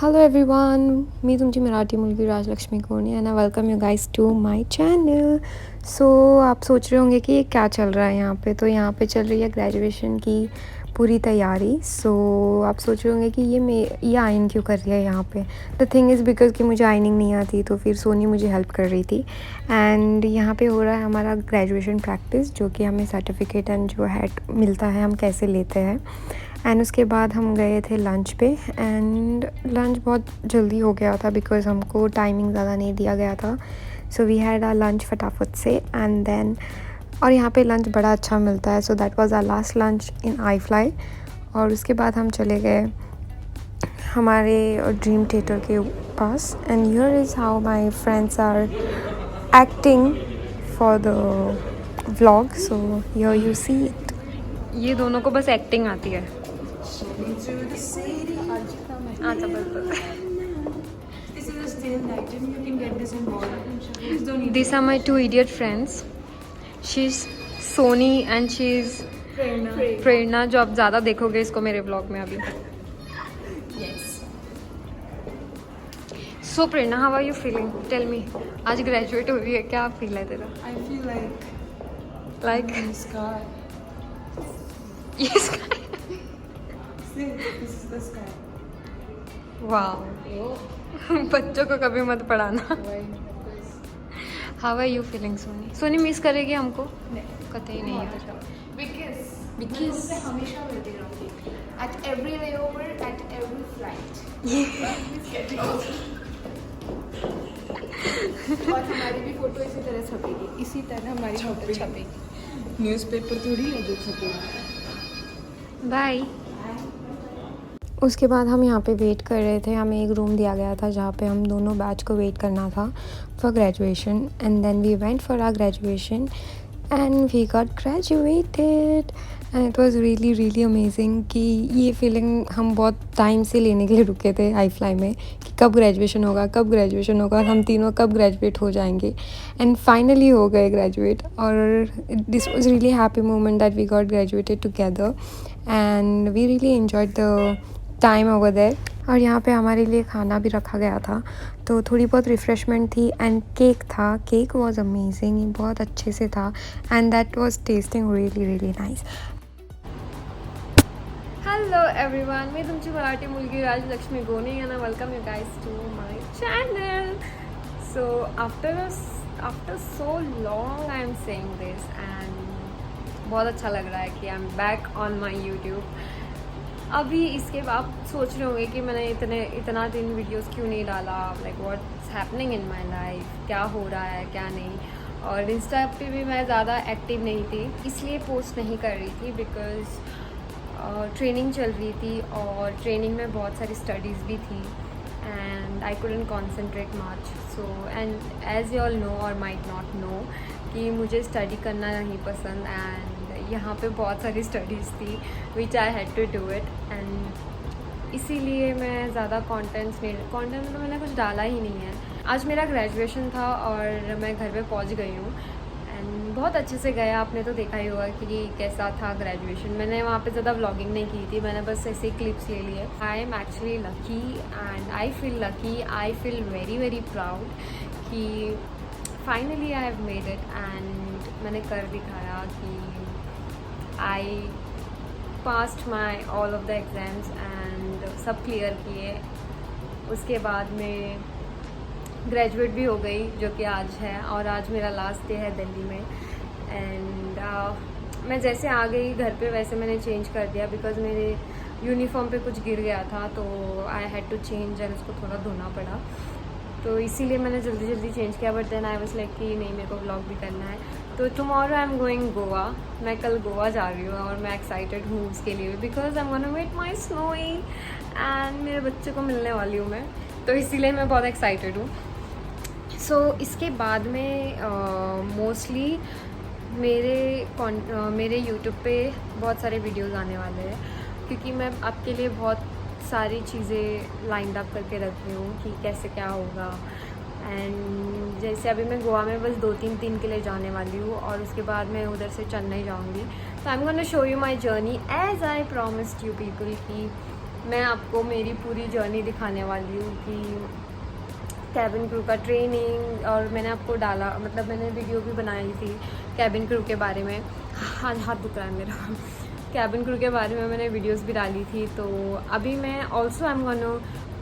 Hello everyone, मी तुमची मराठी मुलगी राजलक्ष्मी कोहनी and I welcome you guys to my channel. So आप सोच रहे होंगे कि ये क्या चल रहा है यहाँ पे। तो यहाँ पे चल रही है ग्रेजुएशन की पूरी तैयारी। सो आप सोच रहे होंगे कि ये आयन क्यों कर रही है यहाँ पे। द थिंग इज़ बिकॉज कि मुझे आयनिंग नहीं आती, तो फिर सोनी मुझे हेल्प कर रही थी। एंड यहाँ पे हो रहा है हमारा ग्रेजुएशन प्रैक्टिस, जो कि हमें सर्टिफिकेट एंड जो हैट मिलता है हम कैसे लेते हैं। एंड उसके बाद हम गए थे लंच पे, एंड लंच बहुत जल्दी हो गया था बिकॉज़ हमको टाइमिंग ज़्यादा नहीं दिया गया था। So we had our lunch फटाफट से एंड देन, और यहाँ पे लंच बड़ा अच्छा मिलता है। So that was our last lunch in I fly. और उसके बाद हम चले गए हमारे ड्रीम थिएटर के पास। And here is how my friends are acting for the vlog. So here you see it. ये दोनों को बस एक्टिंग आती है। अच्छा बस This is a still item. You can get this in Walmart. Please don't eat. These are my two idiot friends. She's Sony and she's प्रेरणा, जो आप ज़्यादा देखोगे इसको मेरे ब्लॉग में अभी। Yes. So Prerna, how are you feeling? Tell me. आज graduate हो रही है, क्या फील है तेरा? I feel like like in the sky. ये See, this is the sky. वाह, बच्चों को कभी मत पढ़ाना। Why? Because how are you feeling Soni? Soni miss करेगी हमको? कतई नहीं है। because मैं हमेशा मिलती रहूँगी. At every layover, at every flight. और हमारी भी फोटो इसी तरह छपेगी. इसी तरह हमारी फोटो छपेगी. न्यूज़पेपर थोड़ी है जो छपेगी. बाय। उसके बाद हम यहाँ पे वेट कर रहे थे। हमें एक रूम दिया गया था जहाँ पे हम दोनों बैच को वेट करना था for graduation. And then we went for our graduation and we got graduated and it was really really amazing. कि ये फीलिंग हम बहुत टाइम से लेने के लिए रुके थे आई फ्लाई में, कि कब ग्रेजुएशन होगा, कब ग्रेजुएशन होगा, हम तीनों कब ग्रेजुएट हो जाएंगे। एंड फाइनली हो गए ग्रेजुएट। और this was really happy moment that we got graduated together and we really enjoyed the time over there. और यहाँ पे हमारे लिए खाना भी रखा गया था, तो थोड़ी बहुत रिफ़्रेशमेंट थी एंड केक था। केक वाज अमेजिंग, बहुत अच्छे से था and that was tasting really really nice. Hello everyone, मी तुमची मराठी मुलगी राजलक्ष्मी गोने and I welcome you guys to my channel. So after so long I am seeing this and बहुत अच्छा लग रहा है कि I am back on my YouTube. अभी इसके बाद आप सोच रहे होंगे कि मैंने इतना दिन वीडियोस क्यों नहीं डाला, like what's happening in my life, क्या हो रहा है क्या नहीं। और इंस्टा पे भी मैं ज़्यादा एक्टिव नहीं थी, इसलिए पोस्ट नहीं कर रही थी बिकॉज़ ट्रेनिंग चल रही थी और ट्रेनिंग में बहुत सारी स्टडीज़ भी थी and I couldn't concentrate much. So and as you all know or might not know कि मुझे स्टडी करना नहीं पसंद। एंड यहाँ पे बहुत सारी स्टडीज़ थी which I had to do it and इसीलिए मैं ज़्यादा कंटेंट में मैंने कुछ डाला ही नहीं है। आज मेरा ग्रेजुएशन था और मैं घर पे पहुँच गई हूँ एंड बहुत अच्छे से गया। आपने तो देखा ही होगा कि कैसा था ग्रेजुएशन। मैंने वहाँ पे ज़्यादा व्लॉगिंग नहीं की थी, मैंने बस ऐसे ही क्लिप्स ले लिए। I am actually lucky and I feel lucky, I feel very very proud कि finally I have made it and मैंने कर दिखाया कि I passed my all of the exams and सब क्लियर किए। उसके बाद में ग्रेजुएट भी हो गई, जो कि आज है। और आज मेरा लास्ट डे है दिल्ली में एंड मैं जैसे आ गई घर पे वैसे मैंने चेंज कर दिया बिकॉज़ मेरे यूनिफॉर्म पे कुछ गिर गया था, तो I had to change and उसको थोड़ा धोना पड़ा, तो इसीलिए मैंने जल्दी जल्दी चेंज किया। But then I was like कि नहीं, मेरे को व्लॉग भी करना है। तो tomorrow I am going Goa. मैं कल गोवा जा रही हूँ और मैं एक्साइटेड हूँ उसके लिए because I am gonna meet my Snowy and मेरे बच्चे को मिलने वाली हूँ मैं, तो इसीलिए मैं बहुत एक्साइटेड हूँ। सो इसके बाद में मोस्टली मेरे यूट्यूब पे बहुत सारे वीडियोज़ आने वाले हैं, क्योंकि मैं आपके लिए बहुत सारी चीज़ें लाइंड अप करके रख रही हूँ कि कैसे क्या होगा। एंड जैसे अभी मैं गोवा में बस 2-3 दिन के लिए जाने वाली हूँ और उसके बाद मैं उधर से चेन्नई जाऊँगी। तो I am gonna show you my journey as I promised you people कि मैं आपको मेरी पूरी जर्नी दिखाने वाली हूँ कि कैबिन क्रू का ट्रेनिंग, और मैंने आपको डाला, मतलब मैंने वीडियो भी बनाई थी कैबिन क्रू के बारे में। हाथ दुख रहा है मेरा। कैबिन क्रू के बारे में मैंने वीडियोस भी डाली थी। तो अभी मैं also I am gonna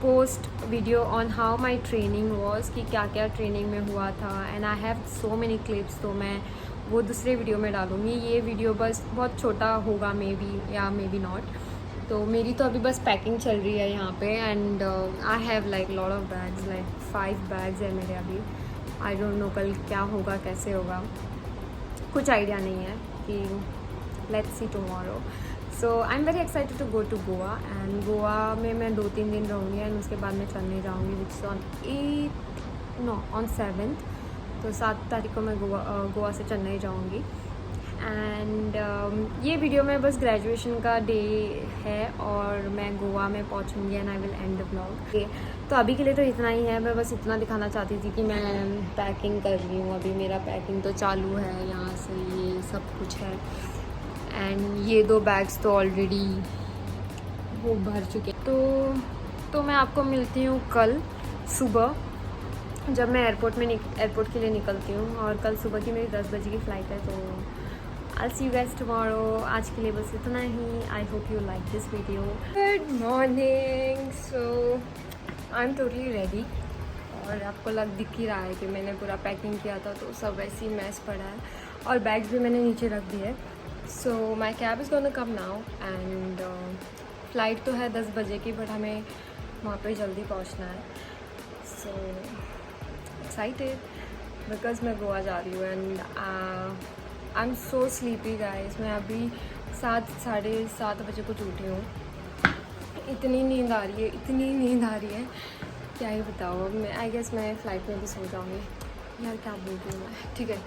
post video on how my training was, कि क्या क्या ट्रेनिंग में हुआ था, and I have so many clips. तो मैं वो दूसरे वीडियो में डालूँगी। ये वीडियो बस बहुत छोटा होगा, मे बी या मे बी नॉट। तो मेरी तो अभी बस पैकिंग चल रही है यहाँ पे, and I have like lot of bags, like 5 bags है मेरे अभी। आई डोंट नो कल क्या होगा, कैसे होगा, कुछ आइडिया नहीं है कि let's see tomorrow. So I am very excited to go to Goa, and Goa में मैं 2-3 दिन रहूँगी, एंड उसके बाद मैं चेन्नई जाऊँगी, विच इज़ ऑन 7th। तो 7 तारीख को मैं गोवा से चेन्नई जाऊँगी। एंड ये वीडियो में बस ग्रेजुएशन का डे है, और मैं गोवा में पहुँचूँगी, and I will and the blog. तो अभी के लिए तो इतना ही है। मैं बस इतना दिखाना चाहती थी कि मैं पैकिंग कर रही हूँ। अभी मेरा पैकिंग तो चालू है, यहाँ से ये सब कुछ है, एंड ये 2 बैग्स तो ऑलरेडी वो भर चुके हैं। तो मैं आपको मिलती हूँ कल सुबह, जब मैं एयरपोर्ट के लिए निकलती हूँ, और कल सुबह की मेरी 10 बजे की फ़्लाइट है। तो I'll see you guys tomorrow. आज के लिए बस इतना ही। I hope you like this video. Good morning. So I'm totally ready. और आपको दिख ही रहा है कि मैंने पूरा पैकिंग किया था, तो सब वैसे ही मैस पड़ा है, और बैग्स भी मैंने नीचे रख दिए। So my cab is gonna come now, and flight तो है 10 बजे की, बट हमें वहाँ पे जल्दी पहुँचना है। So excited because मैं गोवा जा रही हूँ, and I am so sleepy guys. मैं अभी 7-7:30 बजे कुछ उठी हूँ। इतनी नींद आ रही है, क्या ही बताओ। अब मैं आई गेस मैं फ़्लाइट में भी सो जाऊँगी। यार क्या बोल रही हूँ मैं, ठीक है।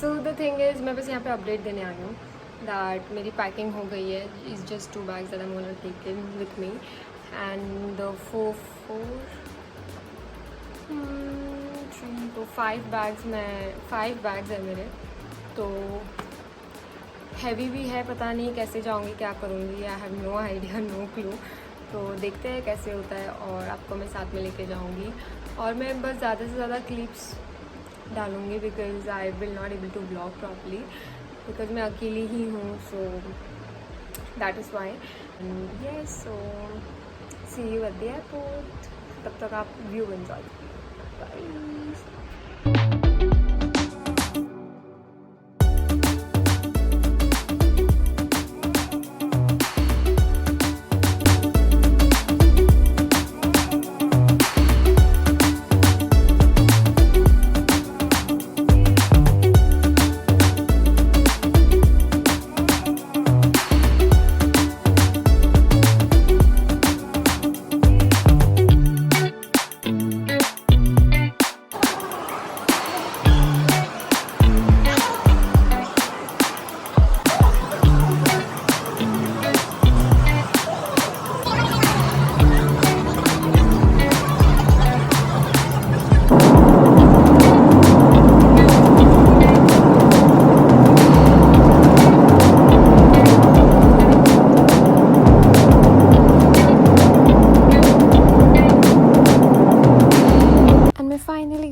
सो द थिंग इज़, मैं बस यहाँ पे अपडेट देने आई हूँ दैट मेरी पैकिंग हो गई है। Is just 2 bags that I am gonna take in with me, and 5 bags है मेरे। तो हैवी भी है, पता नहीं कैसे जाऊँगी, क्या करूँगी, I have no idea, no clue. तो देखते हैं कैसे होता है, और आपको मैं साथ में लेके जाऊँगी। और मैं बस ज़्यादा से ज़्यादा क्लिप्स डालूँगी, because I will not able to blog properly, because मैं अकेली ही हूँ। So that is why. Yes, so see you at the airport. तब तक आप व्यू एंजॉय। बाय।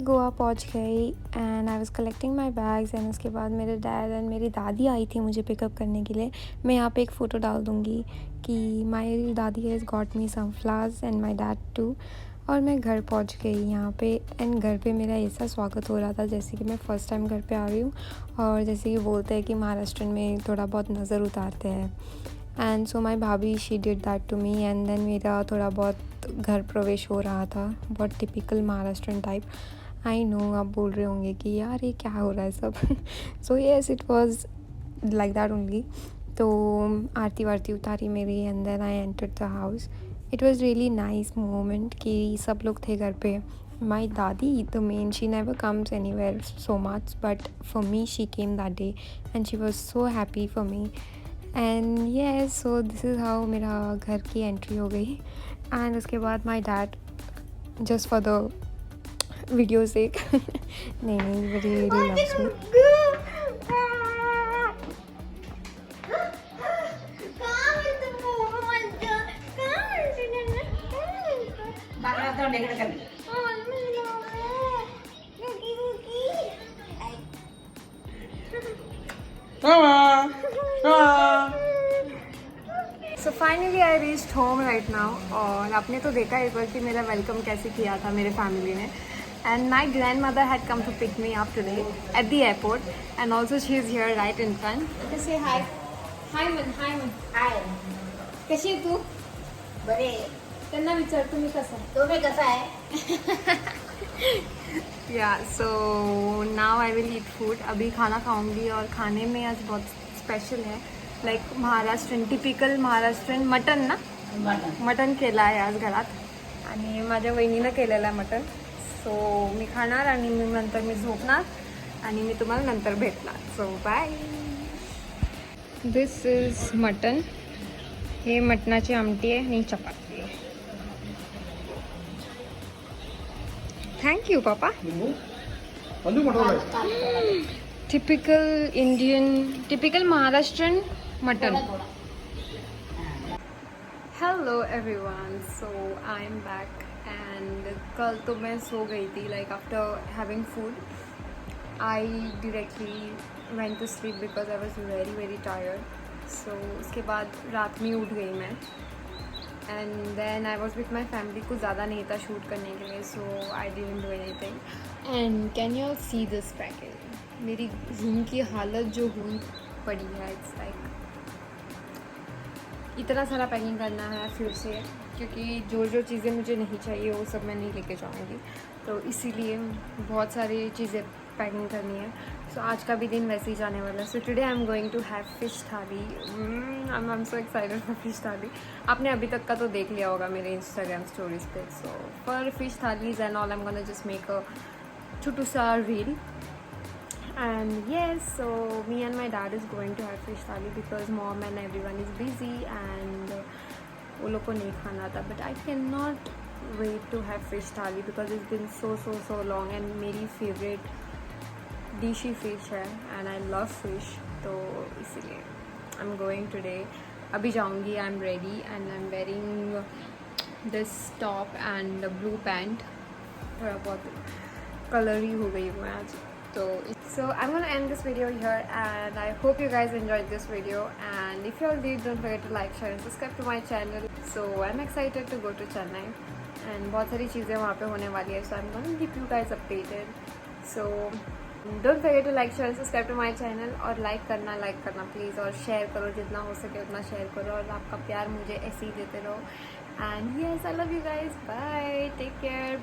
गोवा पहुंच गई, and I was collecting my bags, and उसके बाद मेरे डैड एंड मेरी दादी आई थी मुझे पिकअप करने के लिए। मैं यहाँ पे एक फ़ोटो डाल दूँगी कि my dadi has got me some flowers and my dad too. और मैं घर पहुँच गई यहाँ पे, एंड घर पे मेरा ऐसा स्वागत हो रहा था जैसे कि मैं फ़र्स्ट टाइम घर पे आ रही हूँ, और जैसे कि बोलते हैं कि महाराष्ट्र में थोड़ा बहुत नज़र उतारते हैं। And so my bhabhi she did that to me, and then मेरा थोड़ा बहुत घर प्रवेश हो रहा था, बहुत typical Maharashtrian type. I know आप बोल रहे होंगे कि यार ये क्या हो रहा है सब। So yes, it was like that only. तो आरती वारती उतारी मेरी, and then I entered the house. It was really nice moment कि सब लोग थे घर पे। My dadi the main, she never comes anywhere so much, but for me she came that day, and she was so happy for me. And yes, so this is how मेरा घर की entry हो गई। एंड उसके बाद my dad just for the video से नहीं really loves me. So finally I reached home right now और आपने तो देखा एक बार कि मेरा वेलकम कैसे किया था मेरे फैमिली ने and my grandmother had come to pick me up today at the airport and also she is here right in front से हाय हाय मन हाय कशी आहे तू बरे त्यांना विचार तुम्ही कसं तुम्ही कसा आहे या so now I will eat food अभी खाना खाऊंगी और खाने में आज बहुत स्पेशल है like Maharashtrian typical Maharashtrian mutton ना मटन केलं आहे आज घरात आणि माझ्या वहिनीनं केलेलं आहे मटन सो मी खाणार आणि मी नंतर मी झोपणार आणि मी तुम्हाला नंतर भेटणार so bye this is mutton हे मटणाची आमटी आहे आणि चपाती आहे थँक्यू पापा typical Indian typical Maharashtrian mutton hello everyone so I am back and कल तो मैं सो गई थी like after having food I directly went to sleep because I was very very tired so उसके बाद रात में उठ गई मैं and then I was with my family कुछ ज़्यादा नहीं था शूट करने के लिए so I didn't do anything and can you see this package मेरी रूम की हालत जो हुई पड़ी है इट्स लाइक इतना सारा पैकिंग करना है फिर से क्योंकि जो जो चीज़ें मुझे नहीं चाहिए वो सब मैं नहीं लेके जाऊँगी तो इसीलिए बहुत सारी चीज़ें पैकिंग करनी है सो आज का भी दिन वैसे ही जाने वाला है so today I am going to have fish thali I am so excited for fish thali आपने अभी तक का तो देख लिया होगा मेरे इंस्टाग्राम स्टोरीज पे so for fish thalis and all I am gonna just make a छोटू सा reel and yes so me and my dad is going to have fish thali because mom and everyone is busy and वो लोग को नहीं खाना था but I cannot wait to have fish thali because it's been so long and मेरी favorite dish ही fish है and I love fish तो इसीलिए I'm going today अभी जाऊँगी I'm ready and I'm wearing this top and blue pant थोड़ा बहुत colour ही हो गई हूँ आज So I'm gonna end this video here and I hope you guys enjoyed this video and if you all did don't forget to like, share and subscribe to my channel. So I'm excited to go to Chennai and बहुत सारी चीज़ें वहाँ पे होने वाली है so I'm gonna keep you guys updated. So don't forget to like, share and subscribe to my channel और like करना please और share करो जितना हो सके उतना share करो और आपका प्यार मुझे ऐसे ही देते रहो and yes I love you guys bye take care.